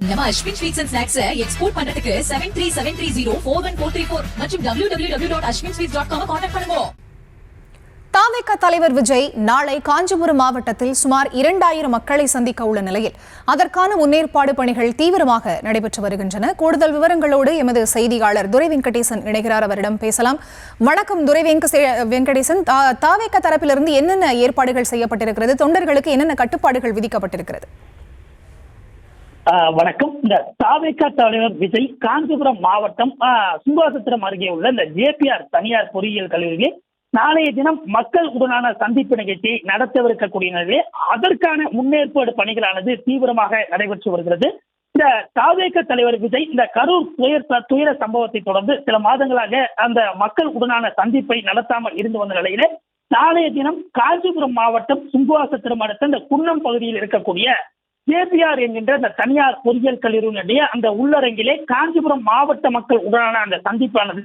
நம்ம Ashwin sweets and snacks export பண்றதுக்கு 7373041434 மற்றும் www.ashwinsweets.com கான்டாக்ட் பண்ணுங்க. தாவேக தலைவர் விஜய் நாளை காஞ்சிபுரம் மாவட்டத்தில் சுமார் 2000 மக்களை சந்திக்க உள்ள நிலையில் அதற்கான முன்னேற்பாடு பணிகள் தீவிரமாக நடைபெற்று வருகின்றன. கூடுதல் விவரங்களோடு எமது செய்தியாளர் துரை வெங்கடேசன் இணைகிறார். அவரிடம் பேசலாம். வணக்கம் துரை வெங்கடேசன். தாவேக தரப்பிலிருந்து என்னென்ன ஏற்பாடுகள் செய்யப்பட்டிருக்கிறது? தொண்டர்களுக்கு என்னென்ன கட்டுப்பாடுகள் விதிக்கப்பட்டிருக்கிறது? வணக்கம். இந்த தாவேக தலைவர் விஜய் காஞ்சிபுரம் மாவட்டம் சுங்காசத்திரம் அருகே உள்ள இந்த ஜேபிஆர் தனியார் பொறியியல் கல்லூரியில் நாளைய தினம் மக்கள் உடனான சந்திப்பு நிகழ்ச்சியை நடத்தவிருக்கக்கூடிய நிலையிலே அதற்கான முன்னேற்பாடு பணிகளானது தீவிரமாக நடைபெற்று வருகிறது. இந்த தாவேக தலைவர் விஜய் இந்த கரூர் துயர சம்பவத்தை தொடர்ந்து சில மாதங்களாக அந்த மக்கள் உடனான சந்திப்பை நடத்தாமல் இருந்து வந்த நிலையிலே நாளைய தினம் காஞ்சிபுரம் மாவட்டம் சுங்குவாசத்திரம் அடுத்த இந்த குன்னம் பகுதியில் இருக்கக்கூடிய ஜேபிஆர் என்கின்ற அந்த தனியார் பொறியியல் கல்லூரியினுடைய அந்த உள்ளரங்கிலே காஞ்சிபுரம் மாவட்ட மக்கள் உடனான அந்த சந்திப்பானது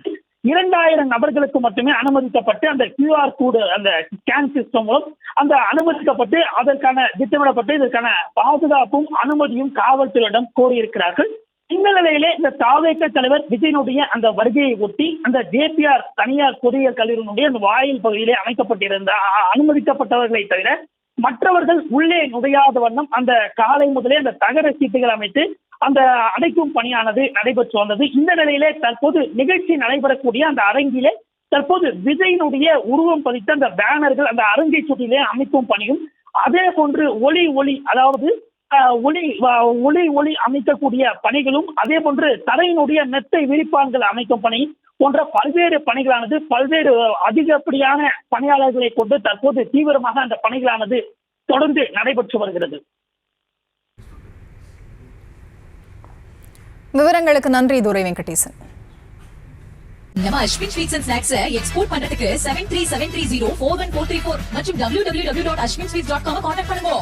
2000 நபர்களுக்கு மட்டுமே அனுமதிக்கப்பட்டு அந்த QR கோடு அந்த ஸ்கேன் சிஸ்டம் மூலம் அந்த அனுமதிக்கப்பட்டு அதற்கான திட்டமிடப்பட்டு இதற்கான பாதுகாப்பும் அனுமதியும் காவல்துறையிடம் கோரியிருக்கிறார்கள். இந்த நிலையிலே இந்த தாவேக தலைவர் விஜயனுடைய அந்த வருகையை ஒட்டி அந்த ஜேபிஆர் தனியார் பொறியியல் கல்லூரியினுடைய அந்த வாயில் பகுதியிலே அமைக்கப்பட்டிருந்த அனுமதிக்கப்பட்டவர்களை தவிர மற்றவர்கள் உள்ளே நுழையாத வண்ணம் அந்த காலை முதலே அந்த தகர சீட்டுகள் அமைத்து அந்த அடைக்கும் பணியானது நடைபெற்று வந்தது. இந்த நிலையிலே தற்போது நிகழ்ச்சி நடைபெறக்கூடிய அந்த அரங்கிலே தற்போது விஜயினுடைய உருவம் பதித்த அந்த பேனர்கள் அந்த அரங்கை சுற்றிலே அமைக்கும் பணியும் அதே போன்று ஒளி அதாவது ஒளி அமைக்கக்கூடிய பணிகளும் அதே போன்று தரையினுடைய மெத்தை விரிப்பான்கள் அமைக்கும் பணி போன்ற பல்வேறு பணிகளானது பல்வேறு அதிகப்படியான பணியாளர்களை கொண்டு தற்போது தீவிரமாக அந்த பணிகளானது தொடர்ந்து நடைபெற்று வருகிறது. விவரங்களுக்கு நன்றி துரை வெங்கடேசன். நம்ம Ashwin sweets and snacks export பண்றதுக்கு 7373041434 மற்றும் www.ashwinsweets.com கான்டாக்ட் பண்ணுங்க.